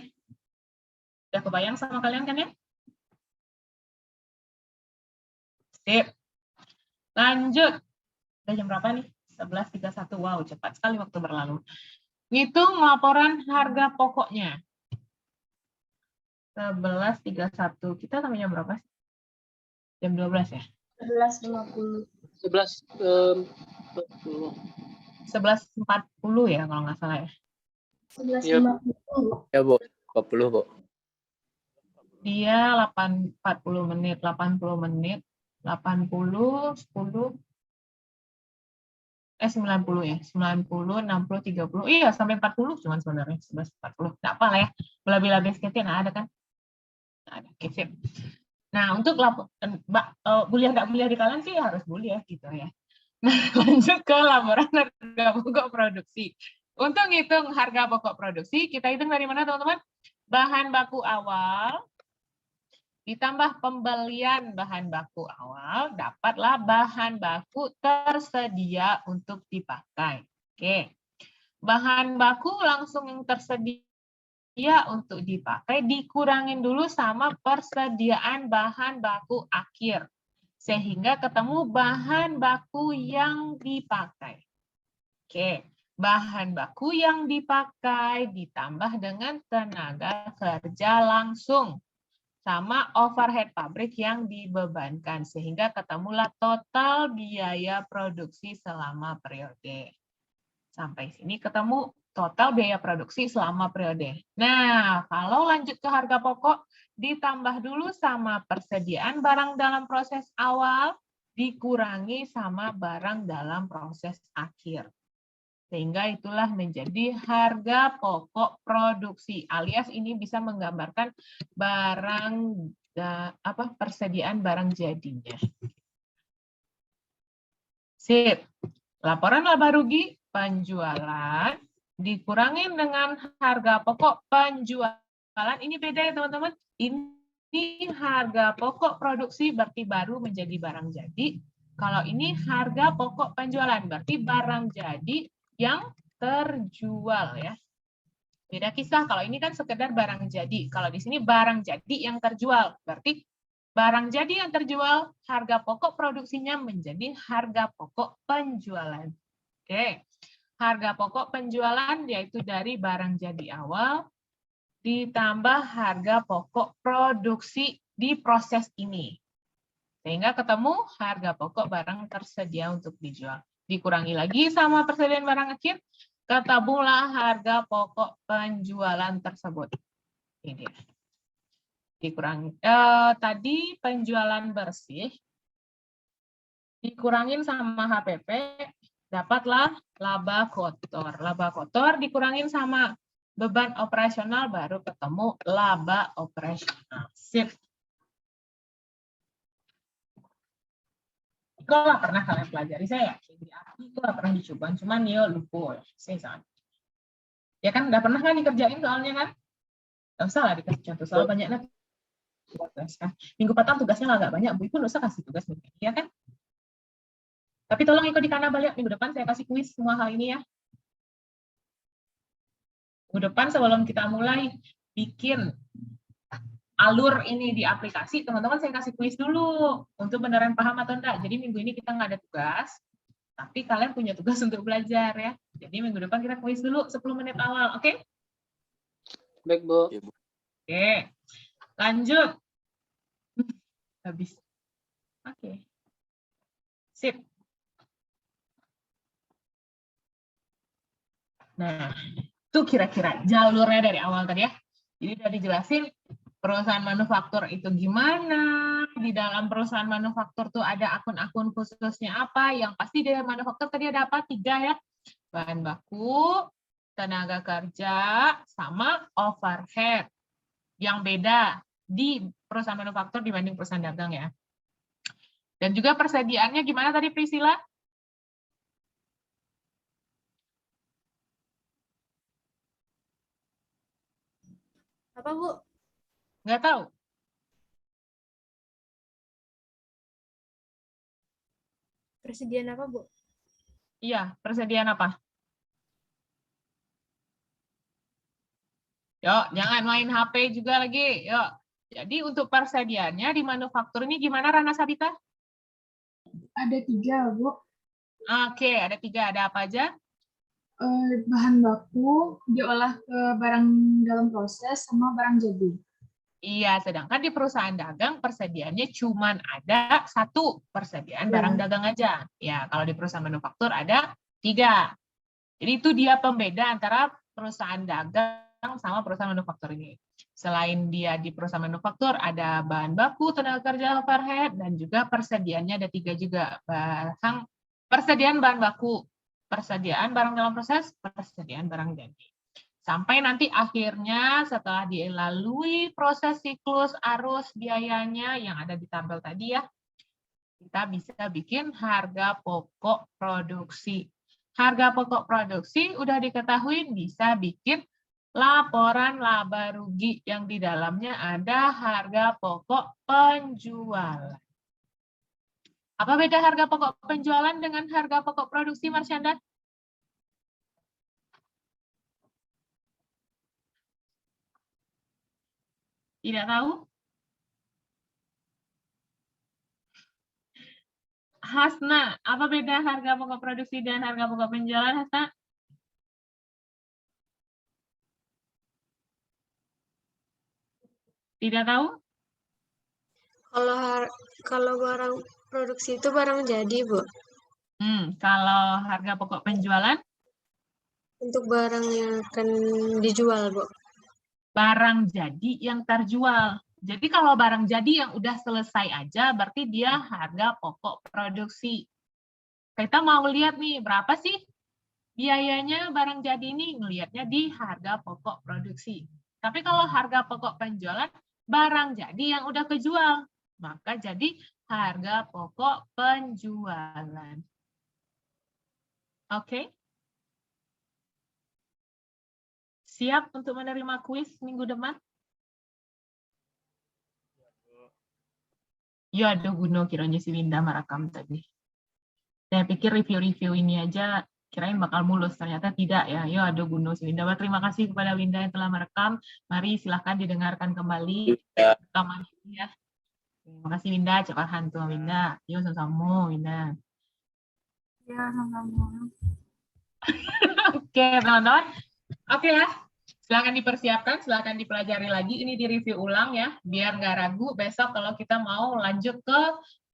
Udah kebayang sama kalian kan ya? Sip. Lanjut. Udah jam berapa nih? 11.31. Wow, cepat sekali waktu berlalu. Ngitung laporan harga pokoknya. 11.31. Kita sampai jam berapa sih? Jam 12 ya? 11.50. 11.40. 11.40 ya kalau nggak salah ya. 11.50. Ya, Bu. 40, Bu. Dia 40 menit, 80 menit, 80, 10, 90 ya, 90, 60, 30, iya sampai 40 cuman sebenarnya, 11.40, nggak apa lah ya, lebih-lebih sedikit, nah ada kan? Nah, ada, oke, sip. Nah, untuk kuliah nggak kuliah di kalian sih harus kuliah gitu ya. Nah, lanjut ke laporan harga pokok produksi. Untuk ngitung harga pokok produksi, kita hitung dari mana teman-teman? Bahan baku awal, ditambah pembelian bahan baku awal, dapatlah bahan baku tersedia untuk dipakai. Oke. Bahan baku langsung yang tersedia untuk dipakai, dikurangin dulu sama persediaan bahan baku akhir. Sehingga ketemu bahan baku yang dipakai. Oke. Bahan baku yang dipakai ditambah dengan tenaga kerja langsung sama overhead pabrik yang dibebankan, sehingga ketemulah total biaya produksi selama periode. Sampai sini ketemu total biaya produksi selama periode. Nah, kalau lanjut ke harga pokok, ditambah dulu sama persediaan barang dalam proses awal, dikurangi sama barang dalam proses akhir. Sehingga itulah menjadi harga pokok produksi, alias ini bisa menggambarkan barang persediaan barang jadinya. Sip. Laporan laba rugi penjualan dikurangin dengan harga pokok penjualan. Ini beda ya teman-teman. Ini harga pokok produksi berarti baru menjadi barang jadi. Kalau ini harga pokok penjualan berarti barang jadi yang terjual ya. Beda kisah, kalau ini kan sekedar barang jadi. Kalau di sini barang jadi yang terjual. Berarti barang jadi yang terjual, harga pokok produksinya menjadi harga pokok penjualan. Oke. Harga pokok penjualan yaitu dari barang jadi awal ditambah harga pokok produksi di proses ini. Sehingga ketemu harga pokok barang tersedia untuk dijual. Dikurangi lagi sama persediaan barang akhir, ketemulah harga pokok penjualan tersebut. Ini dia. Dikurangi. Tadi penjualan bersih, dikurangin sama HPP, dapatlah laba kotor. Laba kotor dikurangin sama beban operasional, baru ketemu laba operasional. Sip. Itulah pernah kalian pelajari, saya yakin di arti itu pernah dicoba, cuman ya lupa saya. Ya kan udah pernah kan dikerjain soalnya kan? Nggak usah lah dikasih contoh soal banyaknya tugas kan. Minggu pertama tugasnya agak banyak, Bu Ibu nggak usah kasih tugas minggu ini ya kan? Tapi tolong ikut di Kanaba lihat minggu depan saya kasih kuis semua hal ini ya. Minggu depan sebelum kita mulai bikin alur ini di aplikasi, teman-teman saya kasih kuis dulu untuk beneran paham atau enggak. Jadi minggu ini kita nggak ada tugas, tapi kalian punya tugas untuk belajar ya. Jadi minggu depan kita kuis dulu 10 menit awal, oke? Baik, Bu. Oke, lanjut. Habis. Oke. Sip. Nah, itu kira-kira jalurnya dari awal tadi ya. Jadi udah dijelasin perusahaan manufaktur itu gimana, di dalam perusahaan manufaktur tuh ada akun-akun khususnya apa, yang pasti dari manufaktur tadi ada apa? 3 ya, bahan baku, tenaga kerja, sama overhead. Yang beda di perusahaan manufaktur dibanding perusahaan dagang ya. Dan juga persediaannya gimana tadi Priscilla? Apa, Bu? Nggak tahu. Persediaan apa, Bu? Iya, persediaan apa? Yuk, jangan main HP juga lagi. Yuk. Jadi untuk persediaannya di manufaktur ini gimana Rana Sabita? Ada 3, Bu. Oke, ada 3. Ada apa aja? Bahan baku diolah ke barang dalam proses sama barang jadi. Iya, sedangkan di perusahaan dagang persediaannya cuma ada 1 persediaan barang dagang aja. Ya, kalau di perusahaan manufaktur ada 3. Jadi itu dia pembeda antara perusahaan dagang sama perusahaan manufaktur ini. Selain dia di perusahaan manufaktur ada bahan baku, tenaga kerja, overhead, dan juga persediaannya ada 3 juga. Persediaan bahan baku, persediaan barang dalam proses, persediaan barang jadi. Sampai nanti akhirnya setelah dilalui proses siklus arus biayanya yang ada di tabel tadi ya, kita bisa bikin harga pokok produksi. Harga pokok produksi udah diketahui bisa bikin laporan laba rugi yang di dalamnya ada harga pokok penjualan. Apa beda harga pokok penjualan dengan harga pokok produksi, Marsyanda? Tidak tahu? Hasna, apa beda harga pokok produksi dan harga pokok penjualan, Hasna? Tidak tahu? Kalau barang produksi itu barang jadi, Bu. Kalau harga pokok penjualan? Untuk barang yang akan dijual, Bu. Barang jadi yang terjual. Jadi kalau barang jadi yang udah selesai aja, berarti dia harga pokok produksi. Kita mau lihat nih, berapa sih biayanya barang jadi ini? Ngelihatnya di harga pokok produksi. Tapi kalau harga pokok penjualan, barang jadi yang udah kejual. Maka jadi harga pokok penjualan. Oke? Siap untuk menerima kuis minggu depan? Ya ada guna kiranya si Winda merekam tadi. Saya pikir review-review ini aja kirain bakal mulus, ternyata tidak ya. Ya ada guna si Winda. Terima kasih kepada Winda yang telah merekam. Mari silahkan didengarkan kembali rekaman ini ya. Terima kasih Winda, cepat hantu Winda. Yuk sama-sama Winda. Ya, sama-sama. Oke teman-teman. Oke ya. Silahkan dipersiapkan, silahkan dipelajari lagi. Ini direview ulang ya, biar nggak ragu besok kalau kita mau lanjut ke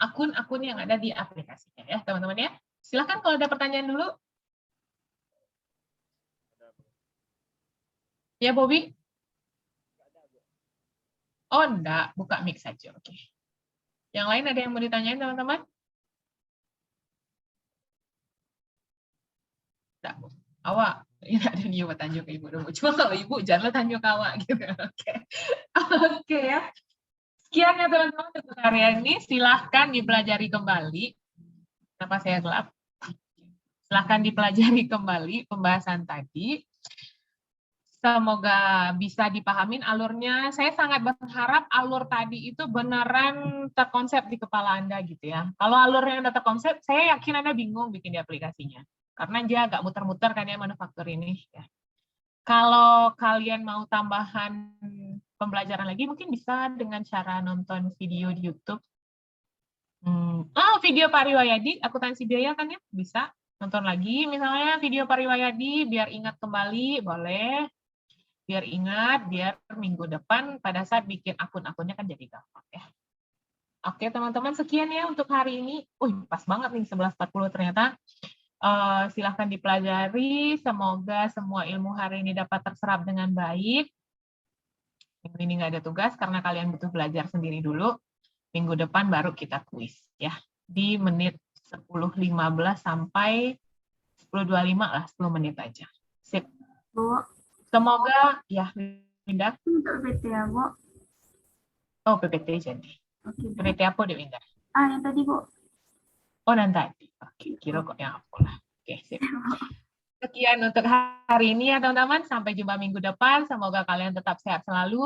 akun-akun yang ada di aplikasinya ya, teman-teman ya. Silahkan kalau ada pertanyaan dulu. Ya, Bobby? Oh, enggak. Buka mic saja. Oke. Yang lain ada yang mau ditanyain, teman-teman? Enggak. Awak. Ya, ada nih buat tanya ke ibu dulu. Cuma kalau ibu jangan tanya ke awak gitu. Oke. Oke ya. Sekian ya teman-teman untuk hari ini. Silahkan dipelajari kembali. Kenapa saya gelap? Silahkan dipelajari kembali pembahasan tadi. Semoga bisa dipahamin alurnya. Saya sangat berharap alur tadi itu beneran terkonsep di kepala Anda gitu ya. Kalau alurnya udah terkonsep, saya yakin Anda bingung bikin di aplikasinya. Karena dia agak muter-muter kan ya manufaktur ini. Ya. Kalau kalian mau tambahan pembelajaran lagi, mungkin bisa dengan cara nonton video di YouTube. Video Pak Riwayadi, akuntansi biaya kan ya? Bisa nonton lagi. Misalnya video Pak Riwayadi, biar ingat kembali, boleh. Biar ingat, biar minggu depan pada saat bikin akun-akunnya kan jadi gampang ya. Oke teman-teman, sekian ya untuk hari ini. Pas banget nih 11.40 ternyata. Silahkan dipelajari, semoga semua ilmu hari ini dapat terserap dengan baik. Minggu ini nggak ada tugas karena kalian butuh belajar sendiri dulu. Minggu depan baru kita kuis ya, di menit 10.15 sampai 10.25 lah, 10 menit aja. Sip. Bu, Semoga, ya Winda. untuk PT ya, Bu. Oh, PPT jadi. Oke, Bu. PPT apa deh Winda? Yang tadi, Bu. Oh, dan tadi. Oke, kira kok yang aku lah. Oke, sip. Sekian untuk hari ini ya teman-teman. Sampai jumpa minggu depan. Semoga kalian tetap sehat selalu.